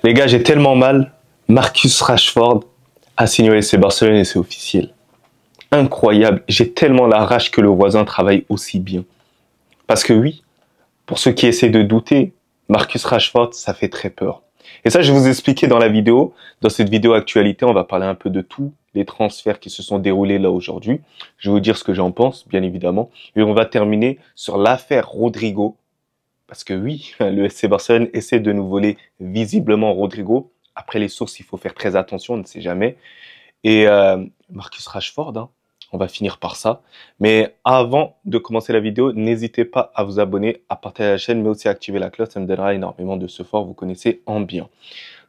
Les gars, j'ai tellement mal. Marcus Rashford a signé au FC Barcelone et c'est officiel. Incroyable. J'ai tellement la rage que le voisin travaille aussi bien. Parce que oui, pour ceux qui essaient de douter, Marcus Rashford, ça fait très peur. Et ça, je vais vous expliquer dans la vidéo. Dans cette vidéo actualité, on va parler un peu de tous les transferts qui se sont déroulés là aujourd'hui. Je vais vous dire ce que j'en pense, bien évidemment. Et on va terminer sur l'affaire Rodrigo. Parce que oui, le FC Barcelone essaie de nous voler visiblement Rodrigo. Après les sources, il faut faire très attention, on ne sait jamais. Et Marcus Rashford, hein, on va finir par ça. Mais avant de commencer la vidéo, n'hésitez pas à vous abonner, à partager la chaîne, mais aussi à activer la cloche. Ça me donnera énormément de support, vous connaissez en bien.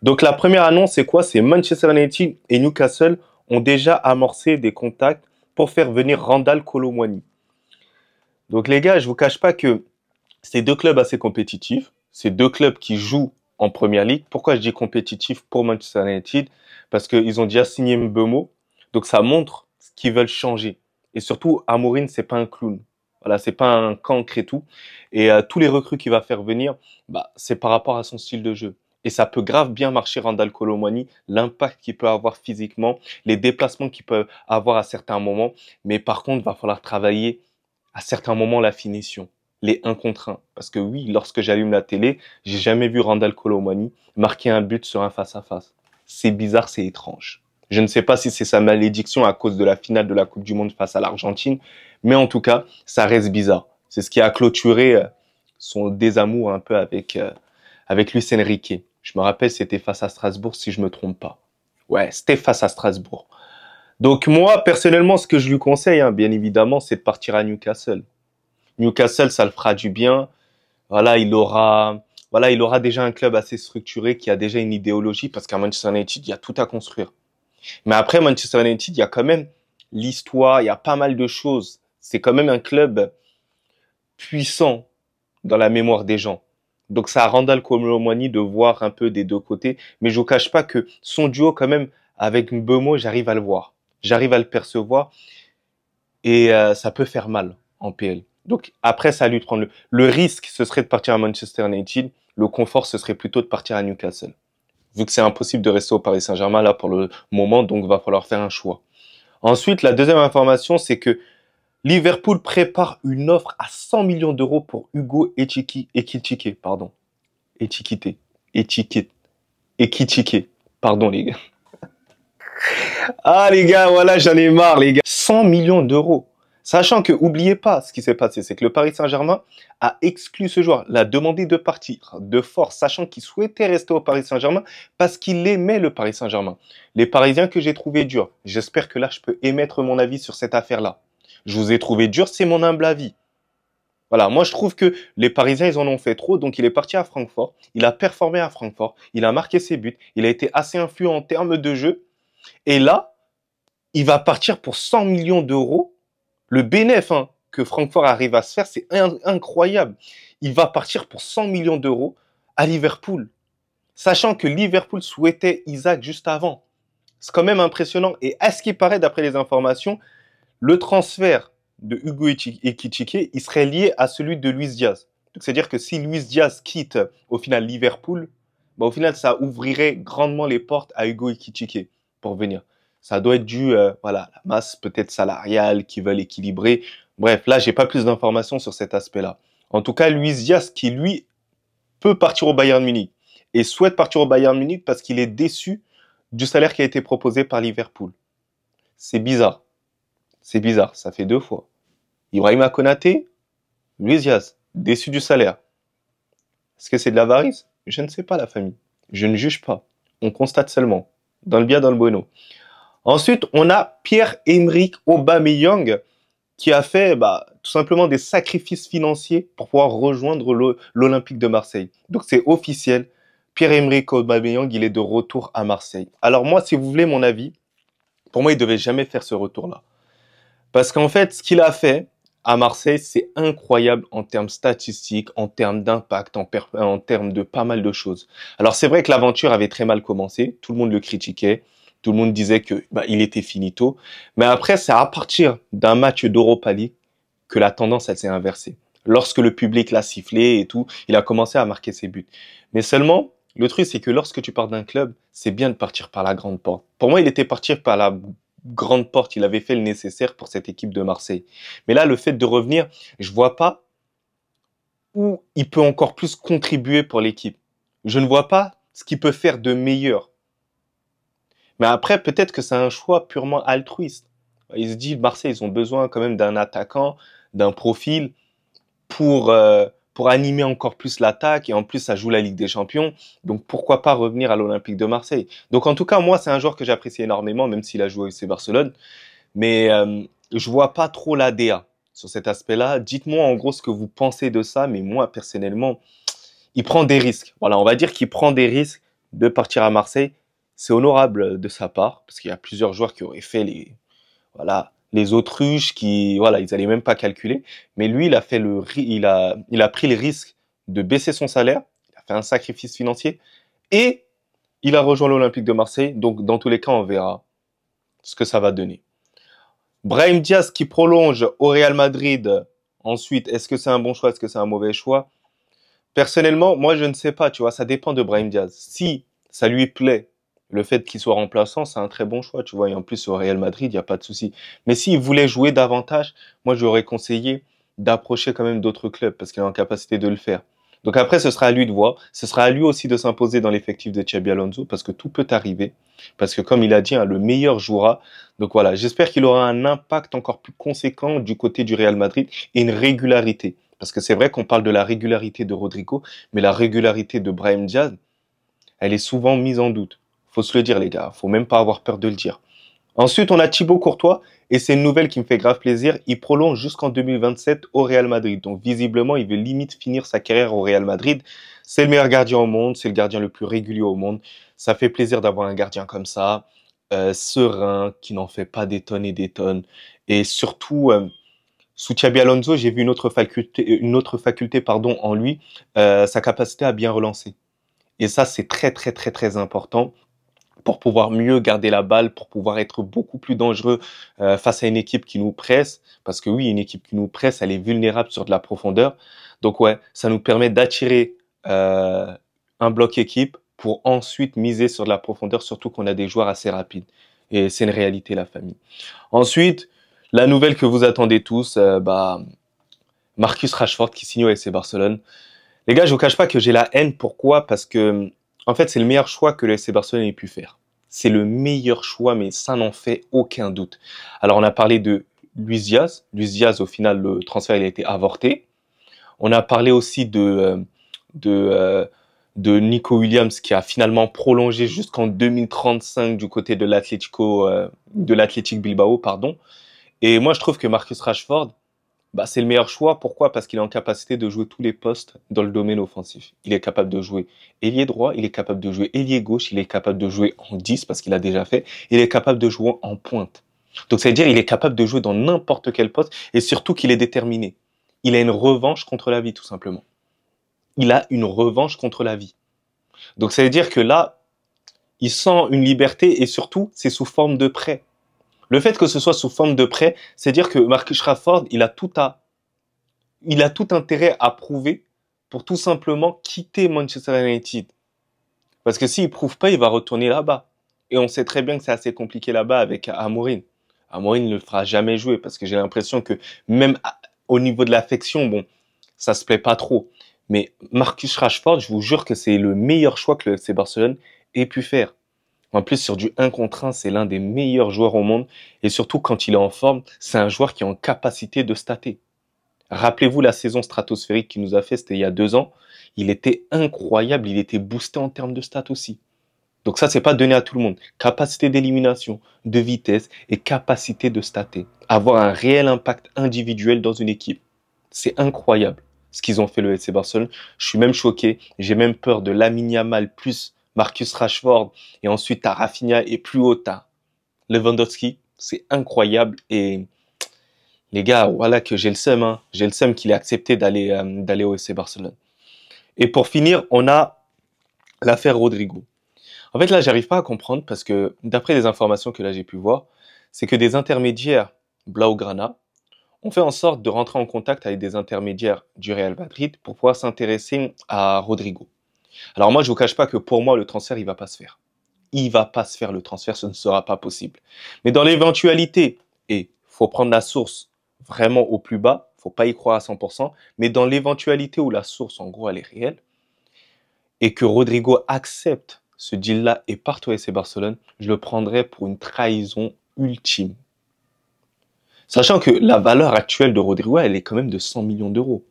Donc la première annonce, c'est quoi? C'est Manchester United et Newcastle ont déjà amorcé des contacts pour faire venir Randal Kolo Muani. Donc les gars, je vous cache pas que c'est deux clubs assez compétitifs. C'est deux clubs qui jouent en Première Ligue. Pourquoi je dis compétitif pour Manchester United? Parce qu'ils ont déjà signé Mbeumo. Donc ça montre ce qu'ils veulent changer. Et surtout, Amorim, c'est pas un clown. Voilà, c'est pas un cancre et tout. Et tous les recrues qu'il va faire venir, bah, c'est par rapport à son style de jeu. Et ça peut grave bien marcher Randal Kolo Muani, l'impact qu'il peut avoir physiquement, les déplacements qu'il peut avoir à certains moments. Mais par contre, il va falloir travailler à certains moments la finition. Les 1 contre 1. Parce que oui, lorsque j'allume la télé, j'ai jamais vu Randal Kolo Muani marquer un but sur un face-à-face. C'est bizarre, c'est étrange. Je ne sais pas si c'est sa malédiction à cause de la finale de la Coupe du Monde face à l'Argentine, mais en tout cas, ça reste bizarre. C'est ce qui a clôturé son désamour un peu avec Luis Enrique. Je me rappelle, c'était face à Strasbourg, si je me trompe pas. Ouais, c'était face à Strasbourg. Donc moi, personnellement, ce que je lui conseille, hein, bien évidemment, c'est de partir à Newcastle. Newcastle, ça le fera du bien. Voilà, il aura déjà un club assez structuré qui a déjà une idéologie parce qu'à Manchester United, il y a tout à construire. Mais après Manchester United, il y a quand même l'histoire, il y a pas mal de choses. C'est quand même un club puissant dans la mémoire des gens. Donc ça a Randal Kolo Muani de voir un peu des deux côtés. Mais je vous cache pas que son duo quand même avec Mbeumo, j'arrive à le voir. J'arrive à le percevoir. Et ça peut faire mal en PL. Donc après, c'est à lui de prendre le risque, ce serait de partir à Manchester United. Le confort, ce serait plutôt de partir à Newcastle. Vu que c'est impossible de rester au Paris Saint-Germain là pour le moment, donc il va falloir faire un choix. Ensuite, la deuxième information, c'est que Liverpool prépare une offre à 100 millions d'euros pour Hugo Ekitike, pardon. Ekitike. Pardon les gars. Ah les gars, voilà, j'en ai marre les gars. 100 millions d'euros. Sachant que, oubliez pas, ce qui s'est passé, c'est que le Paris Saint-Germain a exclu ce joueur, l'a demandé de partir de force, sachant qu'il souhaitait rester au Paris Saint-Germain parce qu'il aimait le Paris Saint-Germain. Les Parisiens que j'ai trouvé durs, j'espère que là, je peux émettre mon avis sur cette affaire-là. Je vous ai trouvé dur, c'est mon humble avis. Voilà, moi je trouve que les Parisiens, ils en ont fait trop, donc il est parti à Francfort, il a performé à Francfort, il a marqué ses buts, il a été assez influent en termes de jeu, et là, il va partir pour 100 millions d'euros. Le bénéfice que Francfort arrive à se faire, c'est incroyable. Il va partir pour 100 millions d'euros à Liverpool, sachant que Liverpool souhaitait Isaac juste avant. C'est quand même impressionnant. Et à ce qui paraît, d'après les informations, le transfert de Hugo Ekitike, il serait lié à celui de Luis Diaz. C'est-à-dire que si Luis Diaz quitte au final Liverpool, bah, au final, ça ouvrirait grandement les portes à Hugo Ekitike pour venir. Ça doit être dû, voilà, la masse peut-être salariale qui veulent équilibrer. Bref, là, j'ai pas plus d'informations sur cet aspect-là. En tout cas, Luis Diaz, qui lui peut partir au Bayern Munich et souhaite partir au Bayern Munich parce qu'il est déçu du salaire qui a été proposé par Liverpool. C'est bizarre. C'est bizarre. Ça fait 2 fois. Ibrahima Konaté, Luis Diaz, déçu du salaire. Est-ce que c'est de l'avarice? Je ne sais pas, la famille. Je ne juge pas. On constate seulement. Dans le bien, dans le bueno. Ensuite, on a Pierre-Emerick Aubameyang qui a fait tout simplement des sacrifices financiers pour pouvoir rejoindre l'Olympique de Marseille. Donc c'est officiel, Pierre-Emerick Aubameyang, il est de retour à Marseille. Alors moi, si vous voulez mon avis, pour moi, il devait jamais faire ce retour-là. Parce qu'en fait, ce qu'il a fait à Marseille, c'est incroyable en termes statistiques, en termes d'impact, en termes de pas mal de choses. Alors c'est vrai que l'aventure avait très mal commencé, tout le monde le critiquait. Tout le monde disait que il était finito. Mais après, c'est à partir d'un match d'Europa League que la tendance elle s'est inversée. Lorsque le public l'a sifflé et tout, il a commencé à marquer ses buts. Mais seulement, Le truc, c'est que lorsque tu pars d'un club, c'est bien de partir par la grande porte. Pour moi, il était parti par la grande porte. Il avait fait le nécessaire pour cette équipe de Marseille. Mais là, le fait de revenir, je vois pas où il peut encore plus contribuer pour l'équipe. Je ne vois pas ce qu'il peut faire de meilleur. Mais après, peut-être que c'est un choix purement altruiste. Il se dit, Marseille, ils ont besoin quand même d'un attaquant, d'un profil pour, pour animer encore plus l'attaque. Et en plus, ça joue la Ligue des Champions. Donc, pourquoi pas revenir à l'Olympique de Marseille? Donc, en tout cas, moi, c'est un joueur que j'apprécie énormément, même s'il a joué au FC Barcelone. Mais je vois pas trop l'ADA sur cet aspect-là. Dites-moi en gros ce que vous pensez de ça. Mais moi, personnellement, il prend des risques. Voilà, on va dire qu'il prend des risques de partir à Marseille. C'est honorable de sa part, parce qu'il y a plusieurs joueurs qui auraient fait voilà, les autruches qui, voilà, ils allaient même pas calculer. Mais lui, il a pris le risque de baisser son salaire. Il a fait un sacrifice financier et il a rejoint l'Olympique de Marseille. Donc, dans tous les cas, on verra ce que ça va donner. Brahim Diaz qui prolonge au Real Madrid. Ensuite, est-ce que c'est un bon choix? Est-ce que c'est un mauvais choix? Personnellement, moi, je ne sais pas, tu vois, ça dépend de Brahim Diaz. Si ça lui plaît, le fait qu'il soit remplaçant, c'est un très bon choix, tu vois. Et en plus, au Real Madrid, il n'y a pas de souci. Mais s'il voulait jouer davantage, moi, j'aurais conseillé d'approcher quand même d'autres clubs parce qu'il est en capacité de le faire. Donc après, ce sera à lui de voir. Ce sera à lui aussi de s'imposer dans l'effectif de Xabi Alonso parce que tout peut arriver. Parce que comme il a dit, hein, le meilleur jouera. Donc voilà, j'espère qu'il aura un impact encore plus conséquent du côté du Real Madrid et une régularité. Parce que c'est vrai qu'on parle de la régularité de Rodrigo, mais la régularité de Brahim Diaz, elle est souvent mise en doute. Faut se le dire, les gars. Faut même pas avoir peur de le dire. Ensuite, on a Thibaut Courtois, et c'est une nouvelle qui me fait grave plaisir. Il prolonge jusqu'en 2027 au Real Madrid. Donc, visiblement, il veut limite finir sa carrière au Real Madrid. C'est le meilleur gardien au monde, c'est le gardien le plus régulier au monde. Ça fait plaisir d'avoir un gardien comme ça, serein, qui n'en fait pas des tonnes et des tonnes. Et surtout, sous Xabi Alonso, j'ai vu une autre faculté, pardon, en lui, sa capacité à bien relancer. Et ça, c'est très, très, très, très important pour pouvoir mieux garder la balle, pour pouvoir être beaucoup plus dangereux face à une équipe qui nous presse. Parce que oui, une équipe qui nous presse, elle est vulnérable sur de la profondeur. Donc ouais, ça nous permet d'attirer un bloc équipe pour ensuite miser sur de la profondeur, surtout qu'on a des joueurs assez rapides. Et c'est une réalité, la famille. Ensuite, la nouvelle que vous attendez tous, Marcus Rashford qui signe au FC Barcelone. Les gars, je vous cache pas que j'ai la haine. Pourquoi? Parce que, en fait, c'est le meilleur choix que le FC Barcelone ait pu faire. C'est le meilleur choix, mais ça n'en fait aucun doute. Alors, on a parlé de Luis Diaz. Luis Diaz, au final, le transfert, il a été avorté. On a parlé aussi de, euh, de Nico Williams, qui a finalement prolongé jusqu'en 2035 du côté de de l'Athletic Bilbao, pardon. Et moi, je trouve que Marcus Rashford, c'est le meilleur choix. Pourquoi? Parce qu'il est en capacité de jouer tous les postes dans le domaine offensif. Il est capable de jouer ailier droit, il est capable de jouer ailier gauche, il est capable de jouer en 10 parce qu'il a déjà fait, il est capable de jouer en pointe. Donc, c'est-à-dire il est capable de jouer dans n'importe quel poste et surtout qu'il est déterminé. Il a une revanche contre la vie, tout simplement. Il a une revanche contre la vie. Donc, ça veut dire que là, il sent une liberté et surtout, c'est sous forme de prêt. Le fait que ce soit sous forme de prêt, c'est dire que Marcus Rashford, il a tout intérêt à prouver pour tout simplement quitter Manchester United. Parce que s'il prouve pas, il va retourner là-bas. Et on sait très bien que c'est assez compliqué là-bas avec Amorim. Amorim ne le fera jamais jouer parce que j'ai l'impression que même au niveau de l'affection, bon, ça se plaît pas trop. Mais Marcus Rashford, je vous jure que c'est le meilleur choix que le FC Barcelone ait pu faire. En plus, sur du 1 contre 1, c'est l'un des meilleurs joueurs au monde. Et surtout, quand il est en forme, c'est un joueur qui est en capacité de stater. Rappelez-vous la saison stratosphérique qu'il nous a fait, c'était il y a 2 ans. Il était incroyable, il était boosté en termes de stats aussi. Donc ça, c'est pas donné à tout le monde. Capacité d'élimination, de vitesse et capacité de stater. Avoir un réel impact individuel dans une équipe. C'est incroyable ce qu'ils ont fait le FC Barcelone. Je suis même choqué. J'ai même peur de Lamine Yamal plus Marcus Rashford et ensuite à Rafinha et plus haut à Lewandowski. C'est incroyable et les gars, voilà que j'ai le seum, hein. J'ai le seum qu'il ait accepté d'aller au FC Barcelone. Et pour finir, on a l'affaire Rodrigo. En fait, là, j'arrive pas à comprendre parce que d'après les informations que là j'ai pu voir, c'est que des intermédiaires Blaugrana ont fait en sorte de rentrer en contact avec des intermédiaires du Real Madrid pour pouvoir s'intéresser à Rodrigo. Alors moi, je vous cache pas que pour moi, le transfert, il va pas se faire. Il va pas se faire le transfert, ce ne sera pas possible. Mais dans l'éventualité, et faut prendre la source vraiment au plus bas, faut pas y croire à 100%, mais dans l'éventualité où la source, en gros, elle est réelle, et que Rodrigo accepte ce deal-là et parte au FC Barcelone, je le prendrais pour une trahison ultime. Sachant que la valeur actuelle de Rodrigo, elle est quand même de 100 millions d'euros.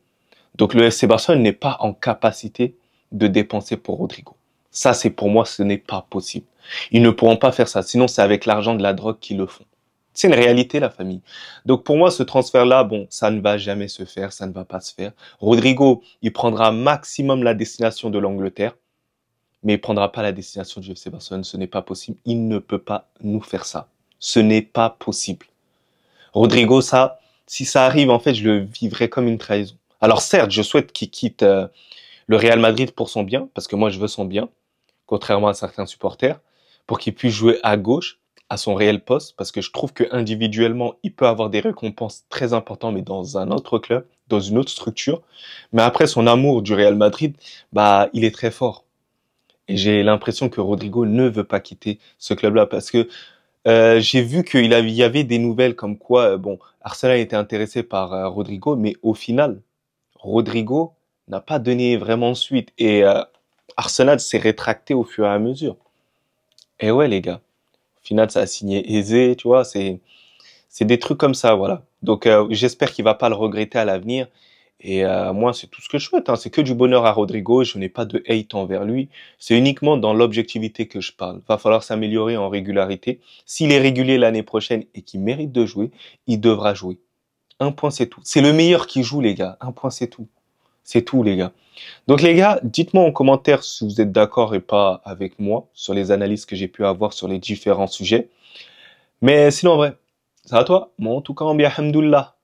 Donc le FC Barcelone n'est pas en capacité de dépenser pour Rodrigo. Ça, c'est pour moi, ce n'est pas possible. Ils ne pourront pas faire ça. Sinon, c'est avec l'argent de la drogue qu'ils le font. C'est une réalité, la famille. Donc pour moi, ce transfert-là, bon, ça ne va jamais se faire, ça ne va pas se faire. Rodrigo, il prendra maximum la destination de l'Angleterre, mais il prendra pas la destination du FC Barcelone. Ce n'est pas possible. Il ne peut pas nous faire ça. Ce n'est pas possible. Rodrigo, ça, si ça arrive, en fait, je le vivrai comme une trahison. Alors certes, je souhaite qu'il quitte le Real Madrid pour son bien, parce que moi, je veux son bien, contrairement à certains supporters, pour qu'il puisse jouer à gauche, à son réel poste, parce que je trouve que individuellement, il peut avoir des récompenses très importantes, mais dans un autre club, dans une autre structure. Mais après, son amour du Real Madrid, bah, il est très fort. Et j'ai l'impression que Rodrigo ne veut pas quitter ce club-là, parce que j'ai vu il y avait des nouvelles comme quoi, bon, Arsenal était intéressé par Rodrigo, mais au final, Rodrigo n'a pas donné vraiment suite et Arsenal s'est rétracté au fur et à mesure. Et ouais, les gars, au final, ça a signé aisé, tu vois, c'est des trucs comme ça, voilà. Donc j'espère qu'il va pas le regretter à l'avenir. Et moi, c'est tout ce que je souhaite, hein. C'est que du bonheur à Rodrigo. Je n'ai pas de hate envers lui. C'est uniquement dans l'objectivité que je parle. Va falloir s'améliorer en régularité. S'il est régulier l'année prochaine et qu'il mérite de jouer, il devra jouer. Un point, c'est tout. C'est le meilleur qui joue, les gars. Un point, c'est tout. C'est tout, les gars. Donc, les gars, dites-moi en commentaire si vous êtes d'accord et pas avec moi sur les analyses que j'ai pu avoir sur les différents sujets. Mais sinon, en vrai, ça va toi? Moi, en tout cas, bien, alhamdoulilah.